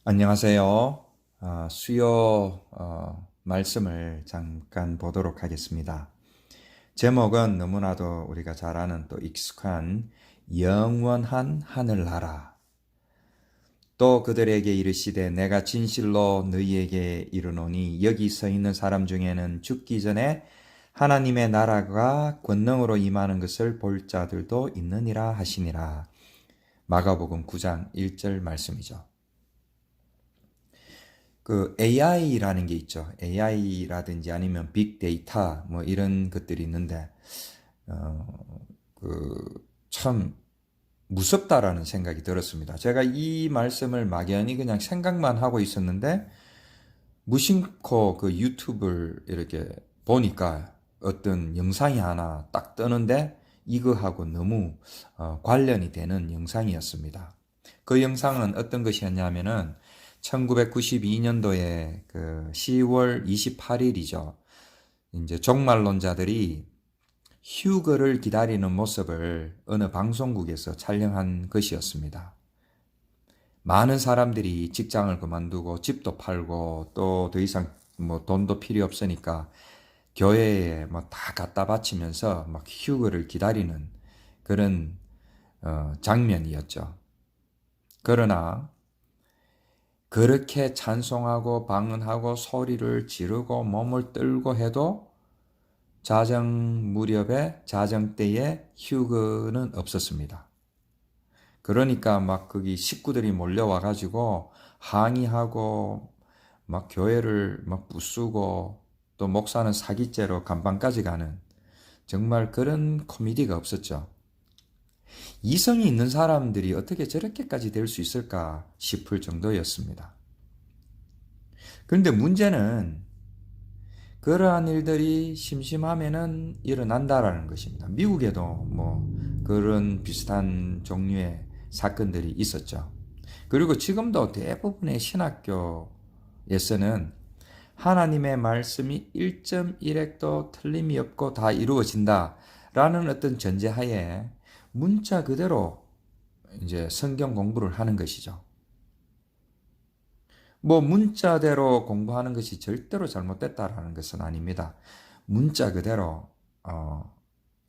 안녕하세요. 수요 말씀을 잠깐 보도록 하겠습니다. 제목은 너무나도 우리가 잘 아는 또 익숙한 영원한 하늘나라. 또 그들에게 이르시되 내가 진실로 너희에게 이르노니 여기 서 있는 사람 중에는 죽기 전에 하나님의 나라가 권능으로 임하는 것을 볼 자들도 있느니라 하시니라. 마가복음 9장 1절 말씀이죠. 그 AI라는 게 있죠. AI라든지 아니면 빅데이터 뭐 이런 것들이 있는데 참 무섭다라는 생각이 들었습니다. 제가 이 말씀을 막연히 그냥 생각만 하고 있었는데 무심코 그 유튜브를 이렇게 보니까 어떤 영상이 하나 딱 뜨는데 이거하고 너무 관련이 되는 영상이었습니다. 그 영상은 어떤 것이었냐면은 1992년도에 그 10월 28일이죠. 이제 종말론자들이 휴거를 기다리는 모습을 어느 방송국에서 촬영한 것이었습니다. 많은 사람들이 직장을 그만두고 집도 팔고 또 더 이상 뭐 돈도 필요 없으니까 교회에 뭐 다 갖다 바치면서 막 휴거를 기다리는 그런 장면이었죠. 그러나 그렇게 찬송하고 방언하고 소리를 지르고 몸을 떨고 해도 자정 무렵에 자정 때에 휴거는 없었습니다. 그러니까 막 거기 식구들이 몰려와 가지고 항의하고 막 교회를 막 부수고 또 목사는 사기죄로 감방까지 가는 정말 그런 코미디가 없었죠. 이성이 있는 사람들이 어떻게 저렇게까지 될 수 있을까 싶을 정도였습니다. 그런데 문제는 그러한 일들이 심심하면은 일어난다라는 것입니다. 미국에도 뭐 그런 비슷한 종류의 사건들이 있었죠. 그리고 지금도 대부분의 신학교에서는 하나님의 말씀이 1.1핵도 틀림이 없고 다 이루어진다라는 어떤 전제하에 문자 그대로 이제 성경 공부를 하는 것이죠. 뭐 문자대로 공부하는 것이 절대로 잘못됐다라는 것은 아닙니다. 문자 그대로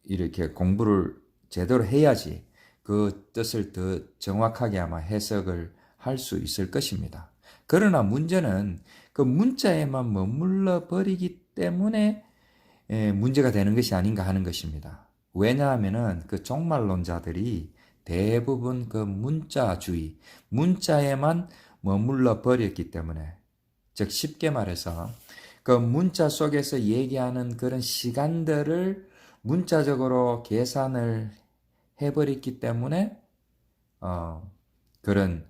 이렇게 공부를 제대로 해야지 그 뜻을 더 정확하게 아마 해석을 할 수 있을 것입니다. 그러나 문제는 그 문자에만 머물러 버리기 때문에 문제가 되는 것이 아닌가 하는 것입니다. 왜냐하면은 그 종말론자들이 대부분 그 문자주의, 문자에만 머물러 버렸기 때문에, 즉 쉽게 말해서 그 문자 속에서 얘기하는 그런 시간들을 문자적으로 계산을 해버렸기 때문에 그런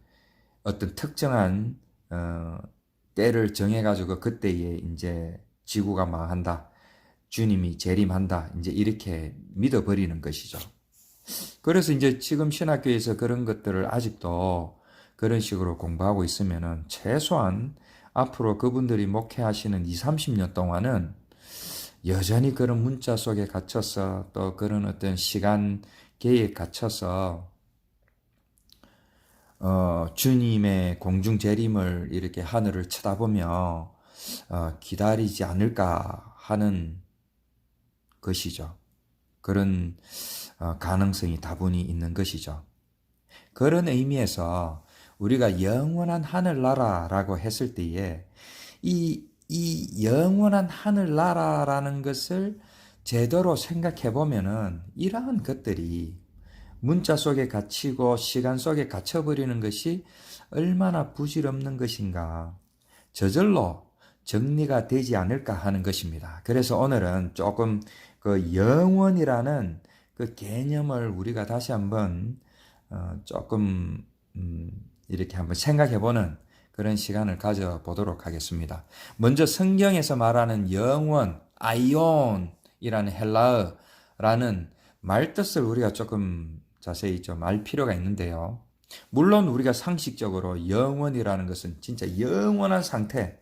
어떤 특정한 때를 정해가지고 그때에 이제 지구가 망한다. 주님이 재림한다. 이제 이렇게 믿어버리는 것이죠. 그래서 이제 지금 신학교에서 그런 것들을 아직도 그런 식으로 공부하고 있으면은 최소한 앞으로 그분들이 목회하시는 2, 30년 동안은 여전히 그런 문자 속에 갇혀서 또 그런 어떤 시간계에 갇혀서 주님의 공중 재림을 이렇게 하늘을 쳐다보며 기다리지 않을까 하는 것이죠. 그런 가능성이 다분히 있는 것이죠. 그런 의미에서 우리가 영원한 하늘나라라고 했을 때에 이 영원한 하늘나라라는 것을 제대로 생각해 보면은 이러한 것들이 문자 속에 갇히고 시간 속에 갇혀버리는 것이 얼마나 부질없는 것인가. 저절로 정리가 되지 않을까 하는 것입니다. 그래서 오늘은 조금 그 영원이라는 그 개념을 우리가 다시 한번 조금 이렇게 한번 생각해보는 그런 시간을 가져보도록 하겠습니다. 먼저 성경에서 말하는 영원, 아이온이라는 헬라어라는 말뜻을 우리가 조금 자세히 좀 알 필요가 있는데요. 물론 우리가 상식적으로 영원이라는 것은 진짜 영원한 상태,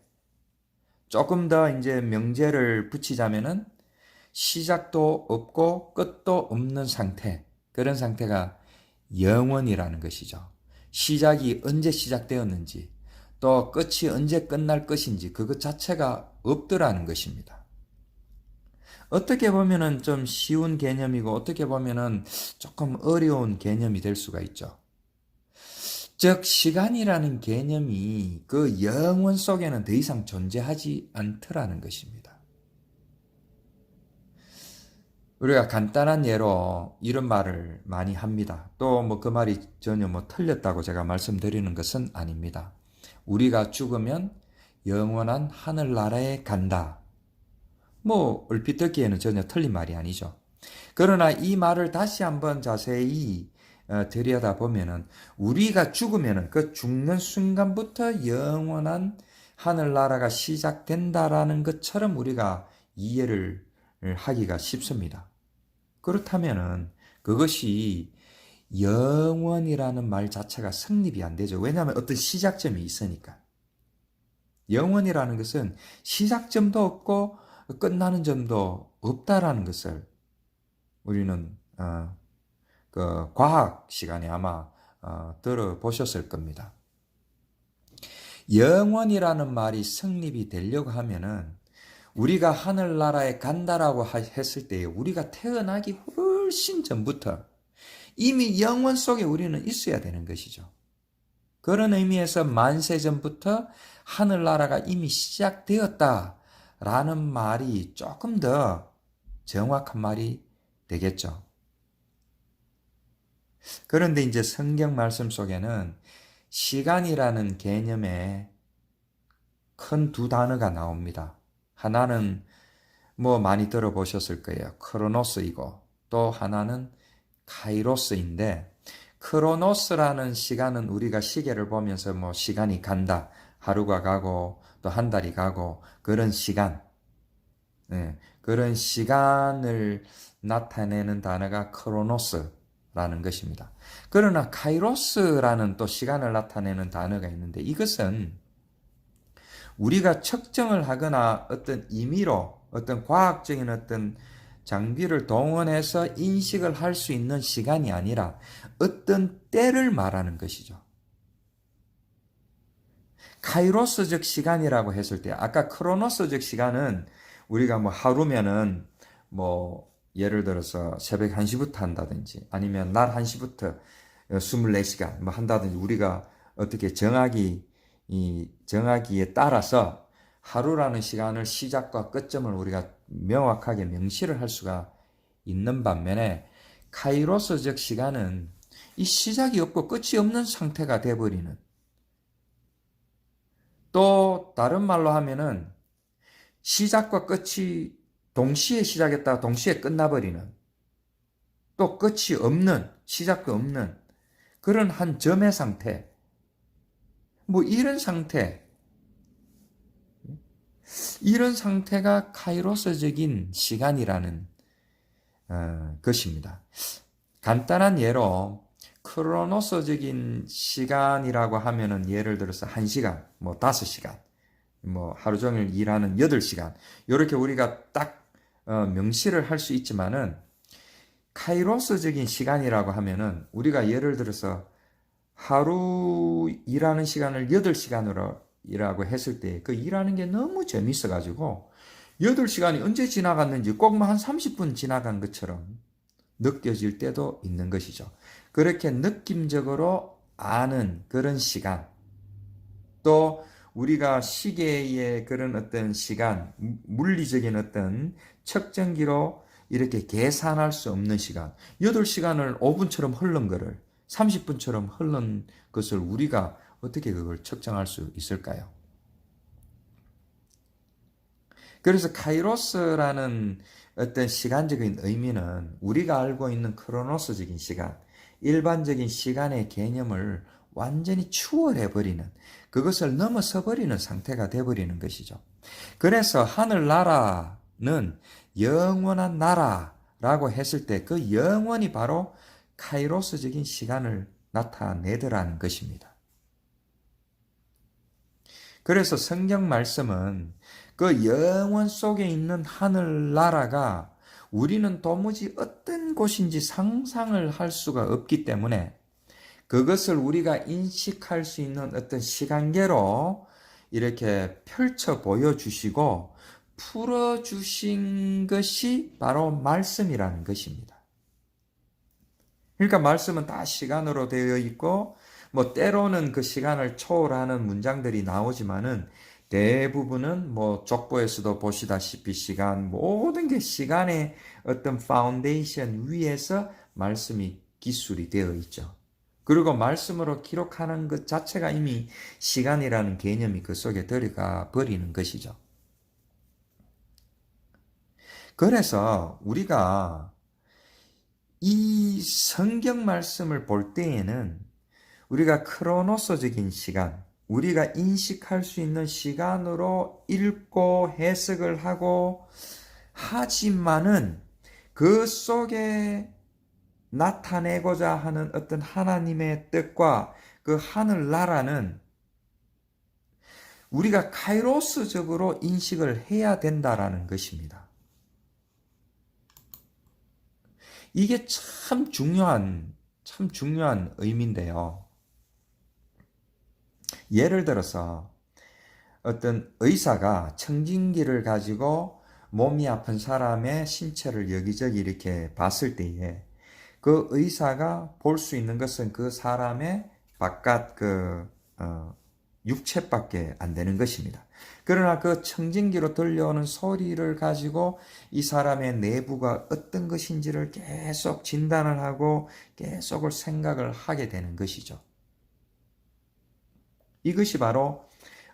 조금 더 이제 명제를 붙이자면은 시작도 없고 끝도 없는 상태, 그런 상태가 영원이라는 것이죠. 시작이 언제 시작되었는지, 또 끝이 언제 끝날 것인지 그것 자체가 없더라는 것입니다. 어떻게 보면은 좀 쉬운 개념이고 어떻게 보면은 조금 어려운 개념이 될 수가 있죠. 즉 시간이라는 개념이 그 영원 속에는 더 이상 존재하지 않더라는 것입니다. 우리가 간단한 예로 이런 말을 많이 합니다. 또 뭐 그 말이 전혀 뭐 틀렸다고 제가 말씀드리는 것은 아닙니다. 우리가 죽으면 영원한 하늘나라에 간다. 뭐 얼핏 듣기에는 전혀 틀린 말이 아니죠. 그러나 이 말을 다시 한번 자세히 들여다보면은 우리가 죽으면은 그 죽는 순간부터 영원한 하늘나라가 시작된다라는 것처럼 우리가 이해를 하기가 쉽습니다. 그렇다면은 그것이 영원이라는 말 자체가 성립이 안 되죠. 왜냐하면 어떤 시작점이 있으니까. 영원이라는 것은 시작점도 없고 끝나는 점도 없다라는 것을 우리는 그 과학 시간에 아마 들어보셨을 겁니다. 영원이라는 말이 성립이 되려고 하면은 우리가 하늘나라에 간다라고 했을 때 우리가 태어나기 훨씬 전부터 이미 영원 속에 우리는 있어야 되는 것이죠. 그런 의미에서 만세 전부터 하늘나라가 이미 시작되었다라는 말이 조금 더 정확한 말이 되겠죠. 그런데 이제 성경 말씀 속에는 시간이라는 개념에 큰 두 단어가 나옵니다. 하나는 뭐 많이 들어보셨을 거예요. 크로노스이고 또 하나는 카이로스인데 크로노스라는 시간은 우리가 시계를 보면서 뭐 시간이 간다. 하루가 가고 또 한 달이 가고 그런 시간. 그런 시간을 나타내는 단어가 크로노스라는 것입니다. 그러나 카이로스라는 또 시간을 나타내는 단어가 있는데 이것은 우리가 측정을 하거나 어떤 임의로 어떤 과학적인 어떤 장비를 동원해서 인식을 할 수 있는 시간이 아니라 어떤 때를 말하는 것이죠. 카이로스적 시간이라고 했을 때 아까 크로노스적 시간은 우리가 뭐 하루면은 뭐 예를 들어서 새벽 1시부터 한다든지 아니면 날 1시부터 24시간 뭐 한다든지 우리가 어떻게 정하기에 따라서 하루라는 시간을 시작과 끝점을 우리가 명확하게 명시를 할 수가 있는 반면에 카이로스적 시간은 이 시작이 없고 끝이 없는 상태가 돼버리는 또 다른 말로 하면은 시작과 끝이 동시에 시작했다가 동시에 끝나버리는 또 끝이 없는 시작도 없는 그런 한 점의 상태 뭐 이런 상태가 카이로스적인 시간이라는 것입니다. 간단한 예로 크로노스적인 시간이라고 하면은 예를 들어서 1시간, 뭐 5시간, 뭐 하루 종일 일하는 8시간 이렇게 우리가 딱 명시를 할 수 있지만은 카이로스적인 시간이라고 하면은 우리가 예를 들어서 하루 일하는 시간을 8시간으로 일하고 했을 때 그 일하는 게 너무 재밌어 가지고 8시간이 언제 지나갔는지 꼭 한 30분 지나간 것처럼 느껴질 때도 있는 것이죠. 그렇게 느낌적으로 아는 그런 시간 또 우리가 시계의 그런 어떤 시간 물리적인 어떤 측정기로 이렇게 계산할 수 없는 시간 8시간을 5분처럼 흐른 거를 30분처럼 흐른 것을 우리가 어떻게 그걸 측정할 수 있을까요? 그래서 카이로스라는 어떤 시간적인 의미는 우리가 알고 있는 크로노스적인 시간, 일반적인 시간의 개념을 완전히 추월해버리는, 그것을 넘어서버리는 상태가 되어버리는 것이죠. 그래서 하늘나라는 영원한 나라라고 했을 때 그 영원이 바로 카이로스적인 시간을 나타내더라는 것입니다. 그래서 성경 말씀은 그 영원 속에 있는 하늘나라가 우리는 도무지 어떤 곳인지 상상을 할 수가 없기 때문에 그것을 우리가 인식할 수 있는 어떤 시간계로 이렇게 펼쳐 보여주시고 풀어주신 것이 바로 말씀이라는 것입니다. 그러니까 말씀은 다 시간으로 되어 있고 뭐 때로는 그 시간을 초월하는 문장들이 나오지만은 대부분은 뭐 족보에서도 보시다시피 시간, 모든 게 시간의 어떤 파운데이션 위에서 말씀이 기술이 되어 있죠. 그리고 말씀으로 기록하는 것 자체가 이미 시간이라는 개념이 그 속에 들어가 버리는 것이죠. 그래서 우리가 이 성경 말씀을 볼 때에는 우리가 크로노스적인 시간, 우리가 인식할 수 있는 시간으로 읽고 해석을 하고 하지만은 그 속에 나타내고자 하는 어떤 하나님의 뜻과 그 하늘나라는 우리가 카이로스적으로 인식을 해야 된다라는 것입니다. 이게 참 중요한 의미인데요. 예를 들어서 어떤 의사가 청진기를 가지고 몸이 아픈 사람의 신체를 여기저기 이렇게 봤을 때에 그 의사가 볼 수 있는 것은 그 사람의 바깥 육체밖에 안 되는 것입니다. 그러나 그 청진기로 들려오는 소리를 가지고 이 사람의 내부가 어떤 것인지를 계속 진단을 하고 계속을 생각을 하게 되는 것이죠. 이것이 바로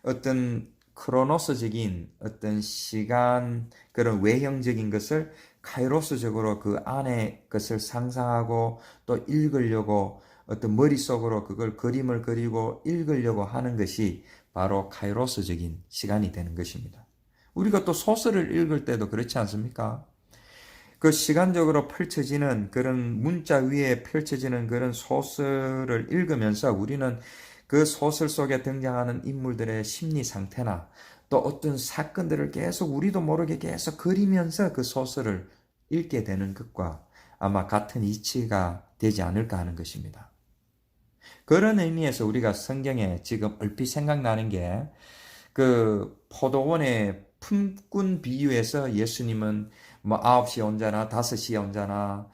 어떤 크로노스적인 어떤 시간, 그런 외형적인 것을 카이로스적으로 그 안에 것을 상상하고 또 읽으려고 어떤 머릿속으로 그걸 그림을 그리고 읽으려고 하는 것이 바로 카이로스적인 시간이 되는 것입니다. 우리가 또 소설을 읽을 때도 그렇지 않습니까? 그 시간적으로 펼쳐지는 그런 문자 위에 펼쳐지는 그런 소설을 읽으면서 우리는 그 소설 속에 등장하는 인물들의 심리 상태나 또 어떤 사건들을 계속 우리도 모르게 계속 그리면서 그 소설을 읽게 되는 것과 아마 같은 이치가 되지 않을까 하는 것입니다. 그런 의미에서 우리가 성경에 지금 얼핏 생각나는 게 그 포도원의 품꾼 비유에서 예수님은 뭐 9시에 온자나 5시에 온자나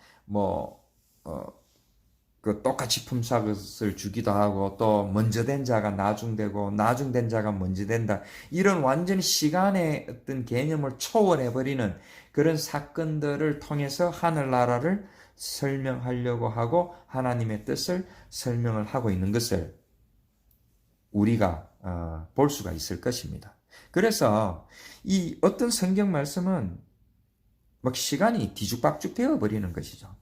그 똑같이 품삯을 주기도 하고 또 먼저 된 자가 나중되고 나중된 자가 먼저 된다. 이런 완전히 시간의 어떤 개념을 초월해버리는 그런 사건들을 통해서 하늘나라를 설명하려고 하고 하나님의 뜻을 설명을 하고 있는 것을 우리가 볼 수가 있을 것입니다. 그래서 이 어떤 성경 말씀은 막 시간이 뒤죽박죽 되어버리는 것이죠.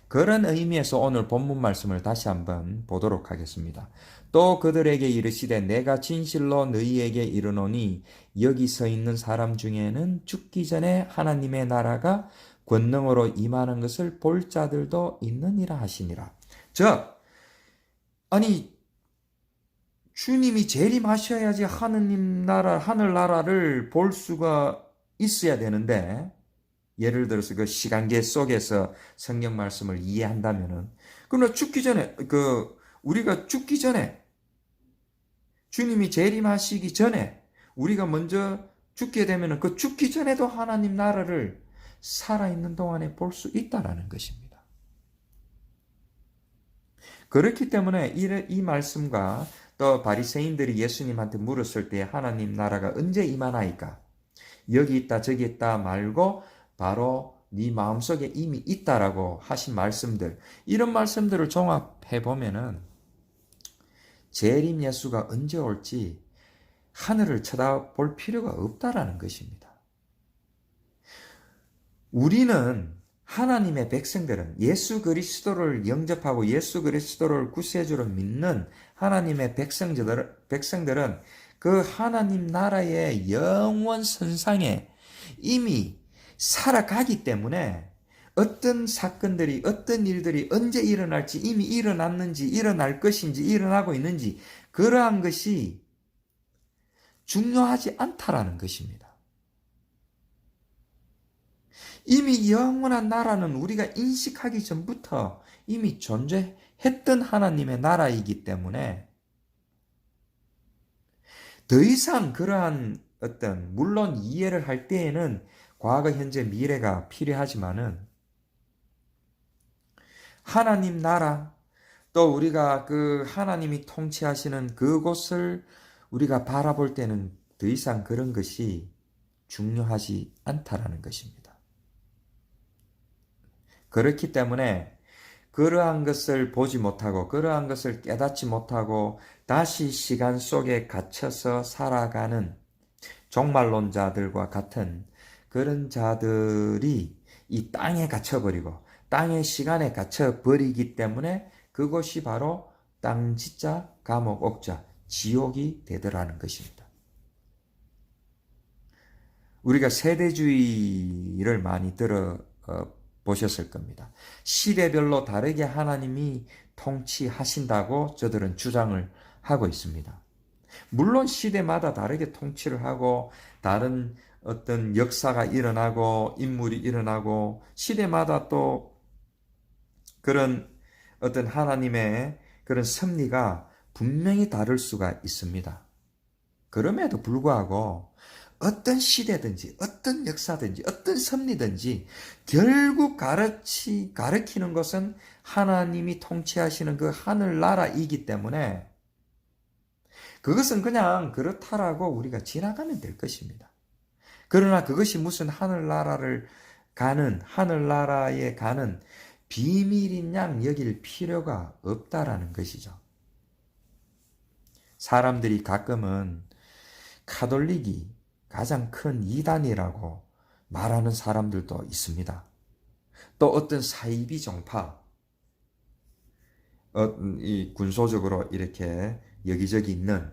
그런 의미에서 오늘 본문 말씀을 다시 한번 보도록 하겠습니다. 또 그들에게 이르시되 내가 진실로 너희에게 이르노니 여기 서 있는 사람 중에는 죽기 전에 하나님의 나라가 권능으로 임하는 것을 볼 자들도 있느니라 하시니라. 즉 아니 주님이 재림하셔야지 하늘나라를 볼 수가 있어야 되는데 예를 들어서 그 시간계 속에서 성경 말씀을 이해한다면은 그러나 죽기 전에 우리가 죽기 전에 주님이 재림하시기 전에 우리가 먼저 죽게 되면은 그 죽기 전에도 하나님 나라를 살아있는 동안에 볼 수 있다라는 것입니다. 그렇기 때문에 이 말씀과 또 바리새인들이 예수님한테 물었을 때 하나님 나라가 언제 임하나이까? 여기 있다 저기 있다 말고 바로 네 마음속에 이미 있다라고 하신 말씀들, 이런 말씀들을 종합해 보면은 재림 예수가 언제 올지 하늘을 쳐다볼 필요가 없다라는 것입니다. 우리는 하나님의 백성들은 예수 그리스도를 영접하고 예수 그리스도를 구세주로 믿는 하나님의 백성들은 그 하나님 나라의 영원 선상에 이미 살아가기 때문에 어떤 사건들이 어떤 일들이 언제 일어날지 이미 일어났는지 일어날 것인지 일어나고 있는지 그러한 것이 중요하지 않다라는 것입니다. 이미 영원한 나라는 우리가 인식하기 전부터 이미 존재해 했던 하나님의 나라이기 때문에 더 이상 그러한 어떤, 물론 이해를 할 때에는 과거, 현재, 미래가 필요하지만은 하나님 나라, 또 우리가 그 하나님이 통치하시는 그곳을 우리가 바라볼 때는 더 이상 그런 것이 중요하지 않다라는 것입니다. 그렇기 때문에 그러한 것을 보지 못하고 그러한 것을 깨닫지 못하고 다시 시간 속에 갇혀서 살아가는 종말론자들과 같은 그런 자들이 이 땅에 갇혀버리고 땅의 시간에 갇혀버리기 때문에 그것이 바로 땅지자, 감옥, 옥자, 지옥이 되더라는 것입니다. 우리가 세대주의를 많이 보셨을 겁니다. 시대별로 다르게 하나님이 통치하신다고 저들은 주장을 하고 있습니다. 물론 시대마다 다르게 통치를 하고 다른 어떤 역사가 일어나고 인물이 일어나고 시대마다 또 그런 어떤 하나님의 그런 섭리가 분명히 다를 수가 있습니다. 그럼에도 불구하고 어떤 시대든지 어떤 역사든지 어떤 섭리든지 결국 가르치는 것은 하나님이 통치하시는 그 하늘나라이기 때문에 그것은 그냥 그렇다라고 우리가 지나가면 될 것입니다. 그러나 그것이 무슨 하늘나라에 가는 비밀인 양 여길 필요가 없다라는 것이죠. 사람들이 가끔은 카톨릭이 가장 큰 이단이라고 말하는 사람들도 있습니다. 또 어떤 사이비 종파, 이 군소적으로 이렇게 여기저기 있는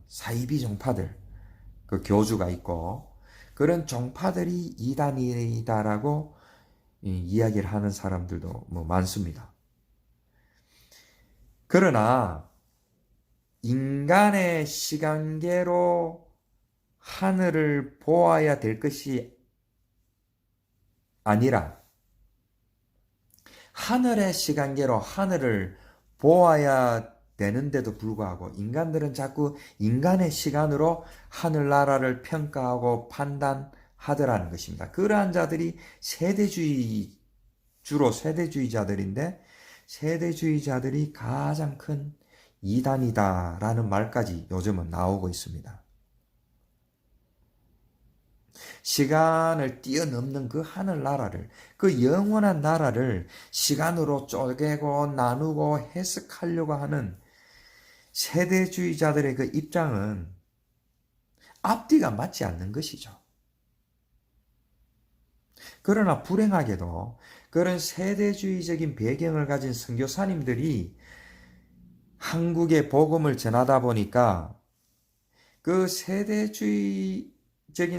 사이비 종파들, 그 교주가 있고 그런 종파들이 이단이다라고 이야기를 하는 사람들도 많습니다. 그러나 인간의 시간계로 하늘을 보아야 될 것이 아니라 하늘의 시간계로 하늘을 보아야 되는데도 불구하고 인간들은 자꾸 인간의 시간으로 하늘나라를 평가하고 판단하더라는 것입니다. 그러한 자들이 주로 세대주의자들인데 세대주의자들이 가장 큰 이단이다라는 말까지 요즘은 나오고 있습니다. 시간을 뛰어넘는 그 하늘나라를, 그 영원한 나라를 시간으로 쪼개고 나누고 해석하려고 하는 세대주의자들의 그 입장은 앞뒤가 맞지 않는 것이죠. 그러나 불행하게도 그런 세대주의적인 배경을 가진 선교사님들이 한국에 복음을 전하다 보니까 그 세대주의적인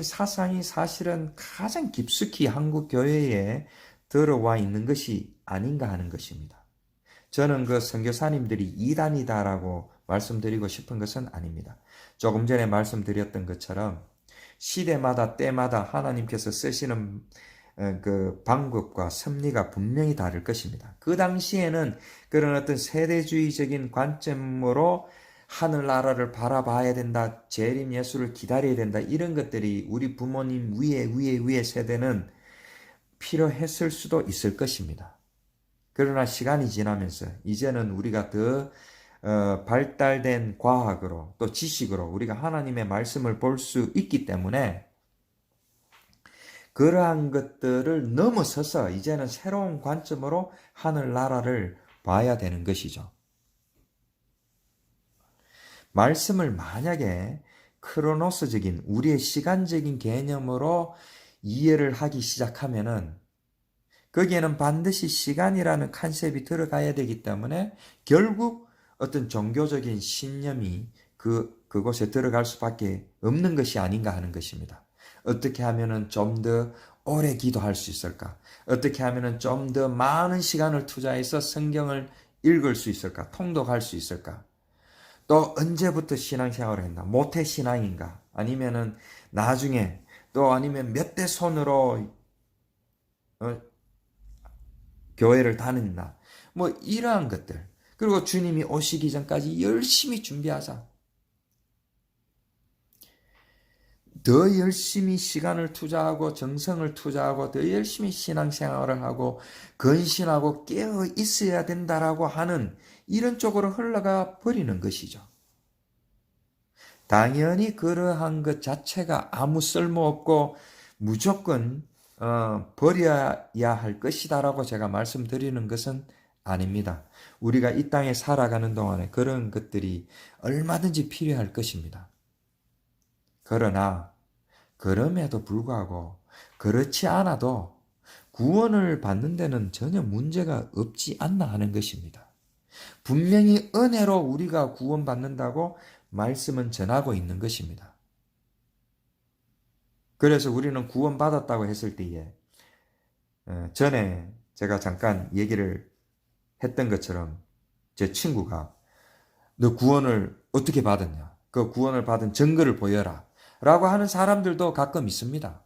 사상이 사실은 가장 깊숙이 한국 교회에 들어와 있는 것이 아닌가 하는 것입니다. 저는 그 선교사님들이 이단이다라고 말씀드리고 싶은 것은 아닙니다. 조금 전에 말씀드렸던 것처럼 시대마다 때마다 하나님께서 쓰시는 그 방법과 섭리가 분명히 다를 것입니다. 그 당시에는 그런 어떤 세대주의적인 관점으로 하늘나라를 바라봐야 된다, 재림 예수를 기다려야 된다, 이런 것들이 우리 부모님 위에 세대는 필요했을 수도 있을 것입니다. 그러나 시간이 지나면서 이제는 우리가 더 발달된 과학으로 또 지식으로 우리가 하나님의 말씀을 볼 수 있기 때문에 그러한 것들을 넘어서서 이제는 새로운 관점으로 하늘나라를 봐야 되는 것이죠. 말씀을 만약에 크로노스적인 우리의 시간적인 개념으로 이해를 하기 시작하면은 거기에는 반드시 시간이라는 컨셉이 들어가야 되기 때문에 결국 어떤 종교적인 신념이 그곳에 들어갈 수밖에 없는 것이 아닌가 하는 것입니다. 어떻게 하면은 좀 더 오래 기도할 수 있을까? 어떻게 하면은 좀 더 많은 시간을 투자해서 성경을 읽을 수 있을까? 통독할 수 있을까? 또 언제부터 신앙생활을 했나? 모태 신앙인가? 아니면은 나중에 또 아니면 몇 대 손으로 교회를 다녔나? 뭐 이러한 것들. 그리고 주님이 오시기 전까지 열심히 준비하자. 더 열심히 시간을 투자하고 정성을 투자하고 더 열심히 신앙생활을 하고 근신하고 깨어 있어야 된다라고 하는 이런 쪽으로 흘러가 버리는 것이죠. 당연히 그러한 것 자체가 아무 쓸모없고 무조건 버려야 할 것이다라고 제가 말씀드리는 것은 아닙니다. 우리가 이 땅에 살아가는 동안에 그런 것들이 얼마든지 필요할 것입니다. 그러나 그럼에도 불구하고 그렇지 않아도 구원을 받는 데는 전혀 문제가 없지 않나 하는 것입니다. 분명히 은혜로 우리가 구원받는다고 말씀은 전하고 있는 것입니다. 그래서 우리는 구원받았다고 했을 때에 전에 제가 잠깐 얘기를 했던 것처럼 제 친구가 너 구원을 어떻게 받았냐? 그 구원을 받은 증거를 보여라. 라고 하는 사람들도 가끔 있습니다.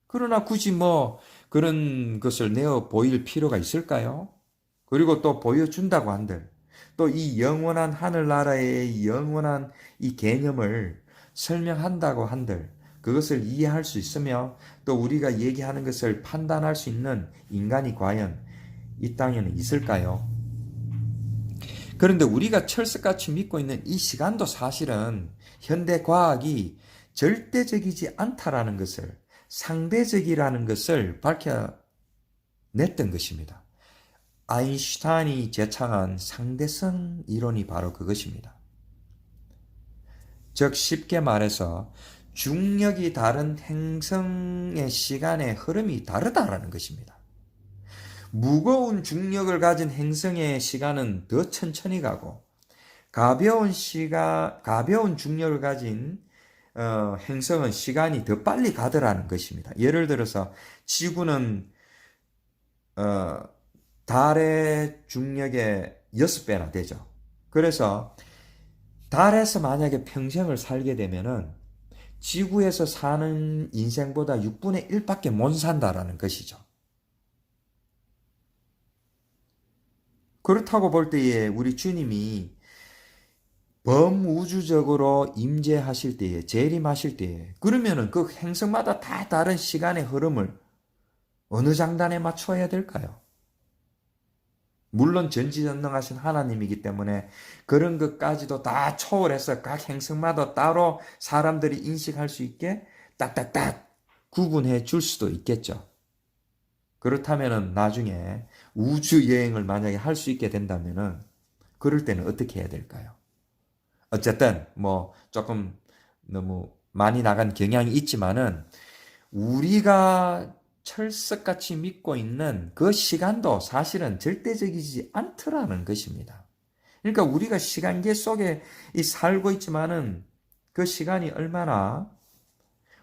그러나 굳이 뭐 그런 것을 내어 보일 필요가 있을까요? 그리고 또 보여준다고 한들 또 이 영원한 하늘나라의 영원한 이 개념을 설명한다고 한들 그것을 이해할 수 있으며 또 우리가 얘기하는 것을 판단할 수 있는 인간이 과연 이 땅에는 있을까요? 그런데 우리가 철석같이 믿고 있는 이 시간도 사실은 현대 과학이 절대적이지 않다라는 것을 상대적이라는 것을 밝혀냈던 것입니다. 아인슈타인이 제창한 상대성 이론이 바로 그것입니다. 즉 쉽게 말해서 중력이 다른 행성의 시간의 흐름이 다르다라는 것입니다. 무거운 중력을 가진 행성의 시간은 더 천천히 가고 가벼운 중력을 가진 행성은 시간이 더 빨리 가더라는 것입니다. 예를 들어서 지구는 달의 중력의 6배나 되죠. 그래서 달에서 만약에 평생을 살게 되면은 지구에서 사는 인생보다 6분의 1밖에 못 산다라는 것이죠. 그렇다고 볼 때에 우리 주님이 범우주적으로 임재하실 때에 재림하실 때에 그러면은 그 행성마다 다 다른 시간의 흐름을 어느 장단에 맞춰야 될까요? 물론 전지전능하신 하나님이기 때문에 그런 것까지도 다 초월해서 각 행성마다 따로 사람들이 인식할 수 있게 딱딱딱 구분해 줄 수도 있겠죠. 그렇다면은 나중에 우주 여행을 만약에 할 수 있게 된다면은 그럴 때는 어떻게 해야 될까요? 어쨌든 뭐 조금 너무 많이 나간 경향이 있지만은 우리가 철석같이 믿고 있는 그 시간도 사실은 절대적이지 않더라는 것입니다. 그러니까 우리가 시간계 속에 살고 있지만은 그 시간이 얼마나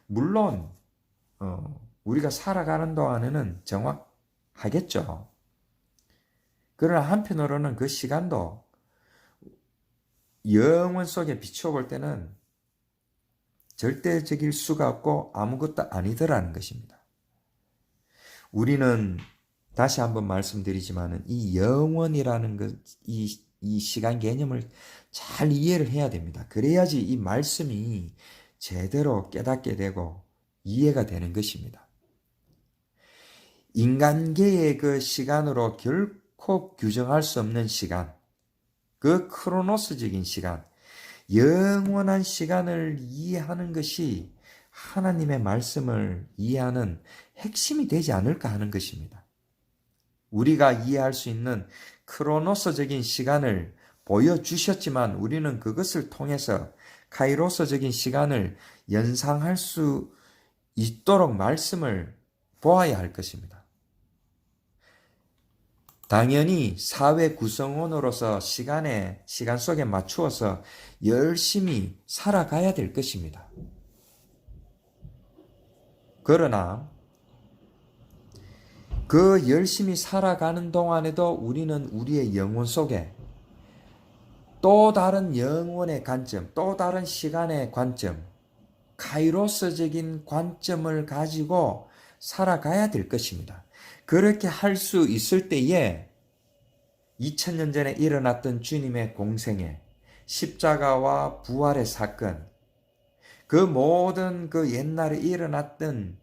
물론 우리가 살아가는 동안에는 정확하겠죠. 그러나 한편으로는 그 시간도 영원 속에 비춰볼 때는 절대적일 수가 없고 아무것도 아니더라는 것입니다. 우리는 다시 한번 말씀드리지만 이 영원이라는 것, 이 시간 개념을 잘 이해를 해야 됩니다. 그래야지 이 말씀이 제대로 깨닫게 되고 이해가 되는 것입니다. 인간계의 그 시간으로 결코 규정할 수 없는 시간, 그 크로노스적인 시간, 영원한 시간을 이해하는 것이 하나님의 말씀을 이해하는 핵심이 되지 않을까 하는 것입니다. 우리가 이해할 수 있는 크로노스적인 시간을 보여주셨지만 우리는 그것을 통해서 카이로스적인 시간을 연상할 수 있도록 말씀을 보아야 할 것입니다. 당연히 사회 구성원으로서 시간 속에 맞추어서 열심히 살아가야 될 것입니다. 그러나 그 열심히 살아가는 동안에도 우리는 우리의 영혼 속에 또 다른 영혼의 관점, 또 다른 시간의 관점, 카이로스적인 관점을 가지고 살아가야 될 것입니다. 그렇게 할 수 있을 때에 2000년 전에 일어났던 주님의 공생애, 십자가와 부활의 사건, 그 모든 그 옛날에 일어났던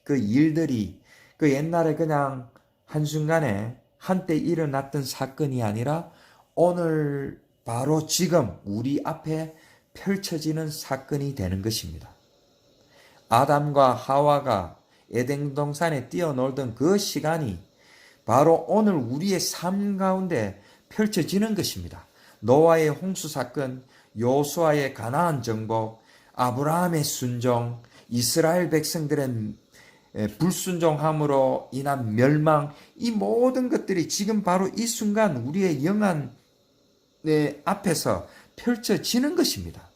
그 일들이 그 옛날에 그냥 한순간에 한때 일어났던 사건이 아니라 오늘 바로 지금 우리 앞에 펼쳐지는 사건이 되는 것입니다. 아담과 하와가 에덴 동산에 뛰어놀던 그 시간이 바로 오늘 우리의 삶 가운데 펼쳐지는 것입니다. 노아의 홍수 사건, 요수아의 가나안 정복, 아브라함의 순종, 이스라엘 백성들의 불순종함으로 인한 멸망, 이 모든 것들이 지금 바로 이 순간 우리의 영안 앞에서 펼쳐지는 것입니다.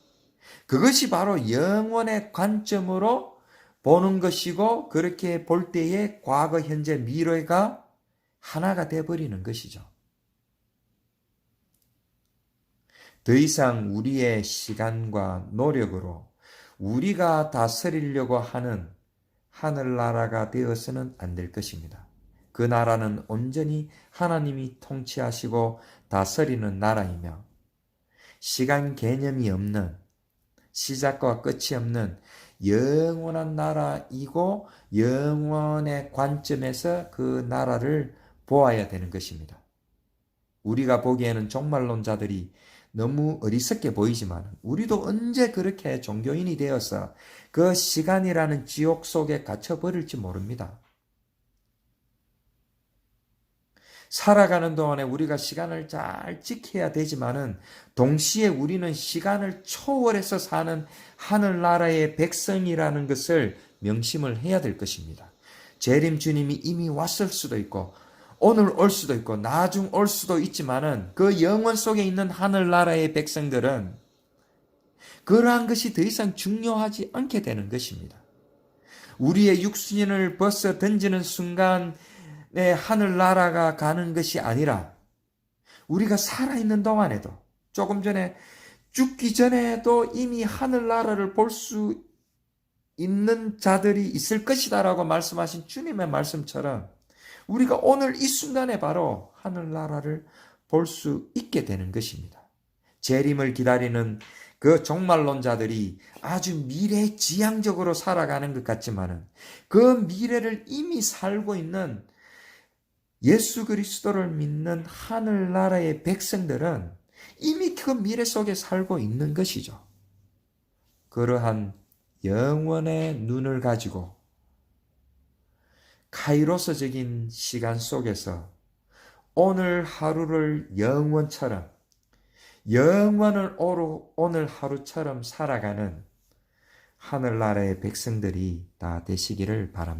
그것이 바로 영원의 관점으로 보는 것이고, 그렇게 볼 때에 과거, 현재, 미래가 하나가 되어버리는 것이죠. 더 이상 우리의 시간과 노력으로 우리가 다스리려고 하는 하늘나라가 되어서는 안 될 것입니다. 그 나라는 온전히 하나님이 통치하시고 다스리는 나라이며, 시간 개념이 없는, 시작과 끝이 없는 영원한 나라이고, 영원의 관점에서 그 나라를 보아야 되는 것입니다. 우리가 보기에는 종말론자들이 너무 어리석게 보이지만 우리도 언제 그렇게 종교인이 되어서 그 시간이라는 지옥 속에 갇혀버릴지 모릅니다. 살아가는 동안에 우리가 시간을 잘 지켜야 되지만은 동시에 우리는 시간을 초월해서 사는 하늘나라의 백성이라는 것을 명심을 해야 될 것입니다. 재림 주님이 이미 왔을 수도 있고 오늘 올 수도 있고 나중 올 수도 있지만은 그 영원 속에 있는 하늘나라의 백성들은 그러한 것이 더 이상 중요하지 않게 되는 것입니다. 우리의 육신을 벗어 던지는 순간 내 하늘나라가 가는 것이 아니라 우리가 살아있는 동안에도, 조금 전에 죽기 전에도 이미 하늘나라를 볼 수 있는 자들이 있을 것이다 라고 말씀하신 주님의 말씀처럼 우리가 오늘 이 순간에 바로 하늘나라를 볼 수 있게 되는 것입니다. 재림을 기다리는 그 종말론자들이 아주 미래지향적으로 살아가는 것 같지만은 그 미래를 이미 살고 있는 예수 그리스도를 믿는 하늘나라의 백성들은 이미 그 미래 속에 살고 있는 것이죠. 그러한 영원의 눈을 가지고 카이로스적인 시간 속에서 오늘 하루를 영원처럼, 영원을 오늘 하루처럼 살아가는 하늘나라의 백성들이 다 되시기를 바랍니다.